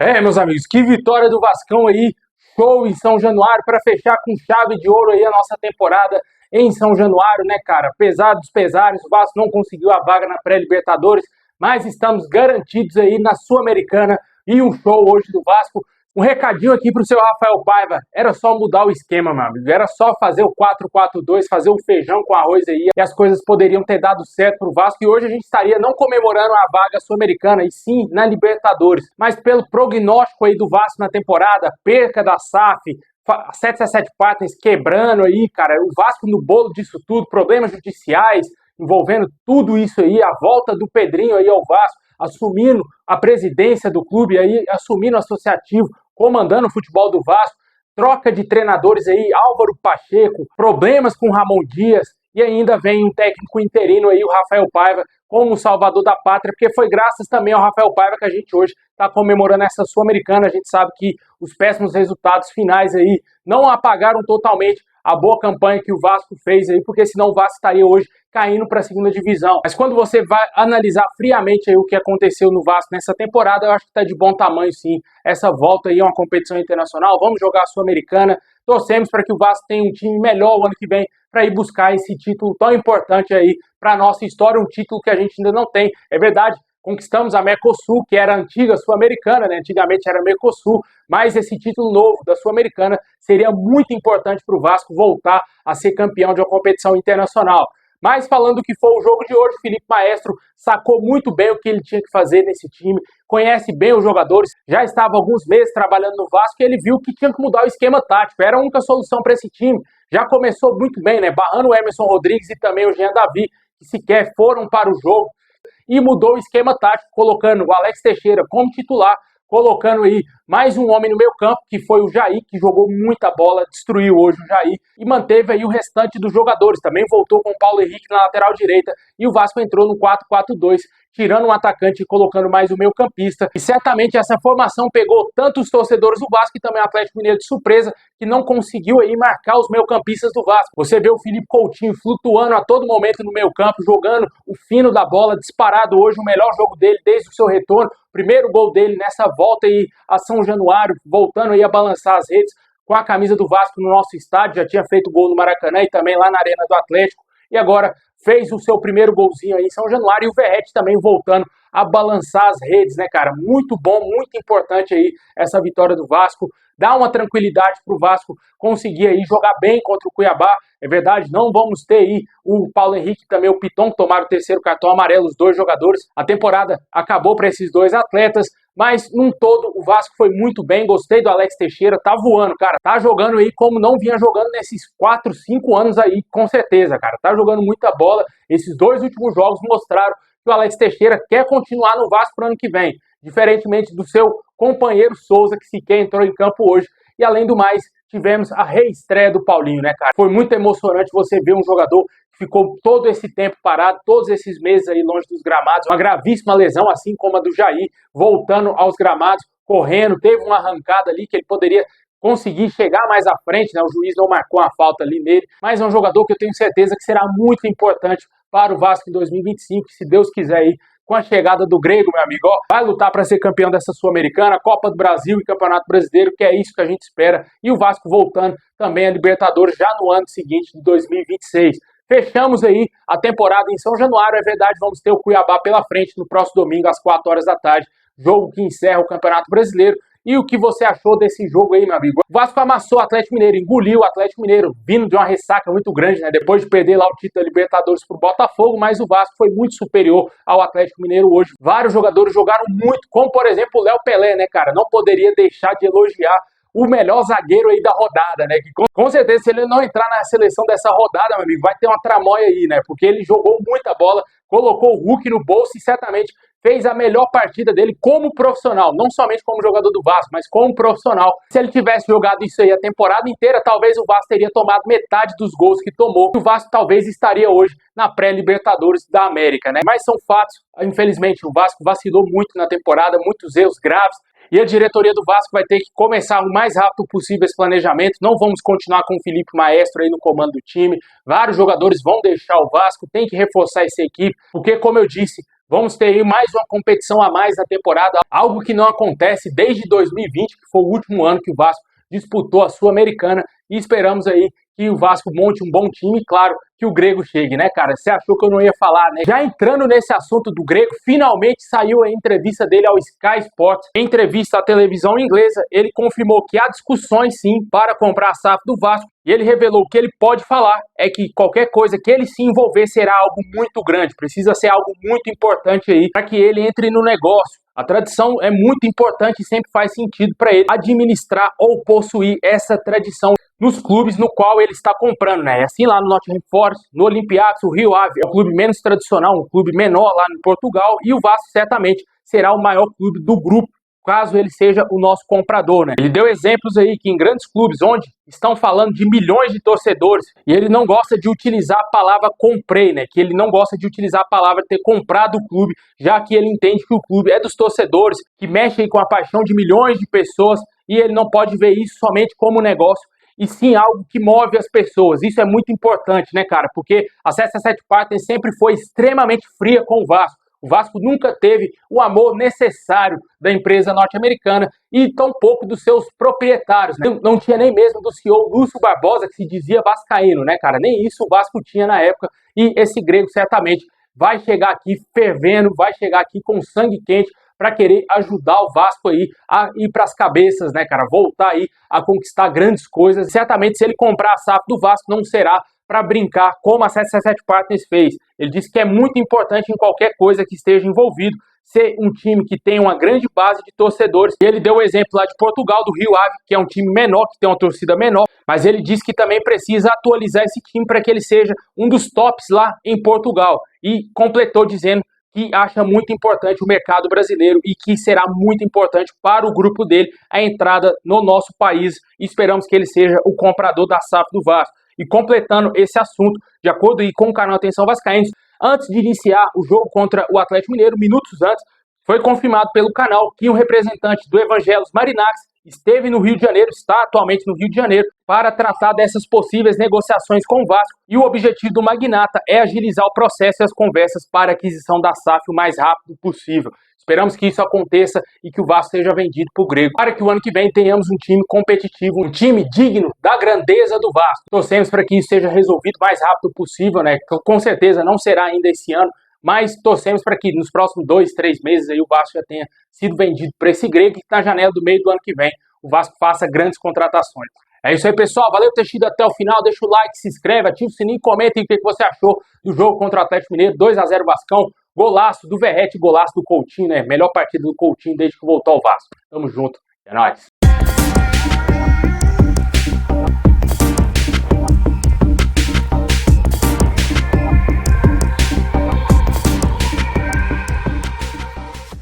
Meus amigos, que vitória do Vascão aí, show em São Januário para fechar com chave de ouro aí a nossa temporada em São Januário, né, cara? Apesar dos pesares, o Vasco não conseguiu a vaga na pré-Libertadores, mas estamos garantidos aí na Sul-Americana e um show hoje do Vasco. Um recadinho aqui pro seu Rafael Paiva, era só mudar o esquema, meu amigo, era só fazer o 4-4-2, fazer o feijão com arroz aí, e as coisas poderiam ter dado certo pro Vasco, e hoje a gente estaria não comemorando a vaga sul-americana, e sim na Libertadores. Mas pelo prognóstico aí do Vasco na temporada, perca da SAF, 7x7 Partners quebrando aí, cara, o Vasco no bolo disso tudo, problemas judiciais envolvendo tudo isso aí, a volta do Pedrinho aí ao Vasco, assumindo a presidência do clube aí, assumindo o associativo, comandando o futebol do Vasco, troca de treinadores aí, Álvaro Pacheco, problemas com Ramon Dias, e ainda vem um técnico interino aí, o Rafael Paiva, como salvador da pátria, porque foi graças também ao Rafael Paiva que a gente hoje está comemorando essa Sul-Americana. A gente sabe que os péssimos resultados finais aí não apagaram totalmente a boa campanha que o Vasco fez aí, porque senão o Vasco estaria hoje caindo para a segunda divisão. Mas quando você vai analisar friamente aí o que aconteceu no Vasco nessa temporada, eu acho que está de bom tamanho sim, essa volta aí a uma competição internacional. Vamos jogar a Sul-Americana, torcemos para que o Vasco tenha um time melhor o ano que vem para ir buscar esse título tão importante aí para a nossa história, um título que a gente ainda não tem. É verdade, conquistamos a Mercosul, que era a antiga Sul-Americana, né? Antigamente era Mercosul, mas esse título novo da Sul-Americana seria muito importante para o Vasco voltar a ser campeão de uma competição internacional. Mas falando do que foi o jogo de hoje, Felipe Maestro sacou muito bem o que ele tinha que fazer nesse time, conhece bem os jogadores, já estava há alguns meses trabalhando no Vasco e ele viu que tinha que mudar o esquema tático, era a única solução para esse time. Já começou muito bem, né? Barrando o Emerson Rodrigues e também o Jean Davi, que sequer foram para o jogo, e mudou o esquema tático, colocando o Alex Teixeira como titular, colocando aí mais um homem no meio campo, que foi o Jair, que jogou muita bola, destruiu hoje o Jair, e manteve aí o restante dos jogadores. Também voltou com o Paulo Henrique na lateral direita, e o Vasco entrou no 4-4-2, tirando um atacante e colocando mais um meio-campista. E certamente essa formação pegou tanto os torcedores do Vasco e também o Atlético Mineiro de surpresa, que não conseguiu aí marcar os meio-campistas do Vasco. Você vê o Felipe Coutinho flutuando a todo momento no meio-campo, jogando o fino da bola, disparado hoje, o melhor jogo dele desde o seu retorno. Primeiro gol dele nessa volta aí a São Januário, voltando aí a balançar as redes com a camisa do Vasco no nosso estádio. Já tinha feito gol no Maracanã e também lá na Arena do Atlético. E agora fez o seu primeiro golzinho aí em São Januário, e o Verratti também voltando a balançar as redes, né, cara? Muito bom, muito importante aí essa vitória do Vasco. Dá uma tranquilidade pro Vasco conseguir aí jogar bem contra o Cuiabá. É verdade, não vamos ter aí o Paulo Henrique e também o Piton, que tomaram o terceiro cartão amarelo, os dois jogadores. A temporada acabou para esses dois atletas, mas num todo o Vasco foi muito bem. Gostei do Alex Teixeira, tá voando, cara. Tá jogando aí como não vinha jogando nesses 4, 5 anos aí, com certeza, cara. Tá jogando muita bola. Esses dois últimos jogos mostraram que o Alex Teixeira quer continuar no Vasco pro ano que vem, diferentemente do seu companheiro Souza, que sequer entrou em campo hoje. E além do mais, tivemos a reestreia do Paulinho, né, cara? Foi muito emocionante você ver um jogador que ficou todo esse tempo parado, todos esses meses aí longe dos gramados, uma gravíssima lesão, assim como a do Jair, voltando aos gramados, correndo, teve uma arrancada ali que ele poderia conseguir chegar mais à frente, né? O juiz não marcou a falta ali nele, mas é um jogador que eu tenho certeza que será muito importante para o Vasco em 2025, se Deus quiser aí, com a chegada do Grego, meu amigo, ó, vai lutar para ser campeão dessa Sul-Americana, Copa do Brasil e Campeonato Brasileiro, que é isso que a gente espera, e o Vasco voltando também a Libertadores já no ano seguinte, de 2026. Fechamos aí a temporada em São Januário, é verdade, vamos ter o Cuiabá pela frente no próximo domingo às 4 horas da tarde, jogo que encerra o Campeonato Brasileiro. E o que você achou desse jogo aí, meu amigo? O Vasco amassou o Atlético Mineiro, engoliu o Atlético Mineiro, vindo de uma ressaca muito grande, né? Depois de perder lá o título da Libertadores pro Botafogo, mas o Vasco foi muito superior ao Atlético Mineiro hoje. Vários jogadores jogaram muito, como por exemplo o Léo Pelé, né, cara? Não poderia deixar de elogiar o melhor zagueiro aí da rodada, né? Que com certeza, se ele não entrar na seleção dessa rodada, meu amigo, vai ter uma tramóia aí, né? Porque ele jogou muita bola, colocou o Hulk no bolso e certamente fez a melhor partida dele como profissional, não somente como jogador do Vasco, mas como profissional. Se ele tivesse jogado isso aí a temporada inteira, talvez o Vasco teria tomado metade dos gols que tomou. O Vasco talvez estaria hoje na pré-Libertadores da América, né? Mas são fatos. Infelizmente, o Vasco vacilou muito na temporada, muitos erros graves. E a diretoria do Vasco vai ter que começar o mais rápido possível esse planejamento. Não vamos continuar com o Felipe Maestro aí no comando do time. Vários jogadores vão deixar o Vasco, tem que reforçar essa equipe, porque, como eu disse, Vamos ter aí mais uma competição a mais na temporada, algo que não acontece desde 2020, que foi o último ano que o Vasco disputou a Sul-Americana, e esperamos aí que o Vasco monte um bom time, e claro, que o Grego chegue, né, cara? Você achou que eu não ia falar, né? Já entrando nesse assunto do Grego, finalmente saiu a entrevista dele ao Sky Sports. Em entrevista à televisão inglesa, ele confirmou que há discussões, sim, para comprar a SAF do Vasco, e ele revelou que ele pode falar é que qualquer coisa que ele se envolver será algo muito grande, precisa ser algo muito importante aí para que ele entre no negócio. A tradição é muito importante e sempre faz sentido para ele administrar ou possuir essa tradição nos clubes no qual ele está comprando, né? É assim lá no Nottingham Forest, no Olympiacos, o Rio Ave é um clube menos tradicional, um clube menor lá em Portugal, e o Vasco certamente será o maior clube do grupo, caso ele seja o nosso comprador, né? Ele deu exemplos aí que em grandes clubes onde estão falando de milhões de torcedores, e ele não gosta de utilizar a palavra comprei, né? Que ele não gosta de utilizar a palavra ter comprado o clube, já que ele entende que o clube é dos torcedores, que mexe aí com a paixão de milhões de pessoas, e ele não pode ver isso somente como negócio, e sim algo que move as pessoas. Isso é muito importante, né, cara? Porque a CSA7 Partners sempre foi extremamente fria com o Vasco. O Vasco nunca teve o amor necessário da empresa norte-americana e tampouco dos seus proprietários, né? Não tinha nem mesmo do CEO Lúcio Barbosa, que se dizia vascaíno, né, cara? Nem isso o Vasco tinha na época, e esse Grego certamente vai chegar aqui fervendo, vai chegar aqui com sangue quente para querer ajudar o Vasco aí a ir para as cabeças, né, cara? Voltar aí a conquistar grandes coisas. Certamente, se ele comprar a SAF do Vasco, não será para brincar como a CSA7 Partners fez. Ele disse que é muito importante em qualquer coisa que esteja envolvido ser um time que tem uma grande base de torcedores. E ele deu o exemplo lá de Portugal, do Rio Ave, que é um time menor, que tem uma torcida menor, mas ele disse que também precisa atualizar esse time para que ele seja um dos tops lá em Portugal. E completou dizendo que acha muito importante o mercado brasileiro e que será muito importante para o grupo dele a entrada no nosso país. E esperamos que ele seja o comprador da SAF do Vasco. E completando esse assunto, de acordo com o canal Atenção Vascaínos, antes de iniciar o jogo contra o Atlético Mineiro, minutos antes, foi confirmado pelo canal que um representante do Evangelos Marinax esteve no Rio de Janeiro, está atualmente no Rio de Janeiro, para tratar dessas possíveis negociações com o Vasco. E o objetivo do magnata é agilizar o processo e as conversas para a aquisição da SAF o mais rápido possível. Esperamos que isso aconteça e que o Vasco seja vendido para o Grego, para que o ano que vem tenhamos um time competitivo, um time digno da grandeza do Vasco. Torcemos para que isso seja resolvido o mais rápido possível, né? Com certeza não será ainda esse ano, mas torcemos para que nos próximos 2, 3 meses aí o Vasco já tenha sido vendido para esse Grego, que na janela do meio do ano que vem o Vasco faça grandes contratações. É isso aí, pessoal. Valeu por ter assistido até o final. Deixa o like, se inscreve, ativa o sininho, comenta aí o que você achou do jogo contra o Atlético Mineiro. 2-0 Vascão. Golaço do Verratti, golaço do Coutinho, né? Melhor partida do Coutinho desde que voltou ao Vasco. Tamo junto. É nóis.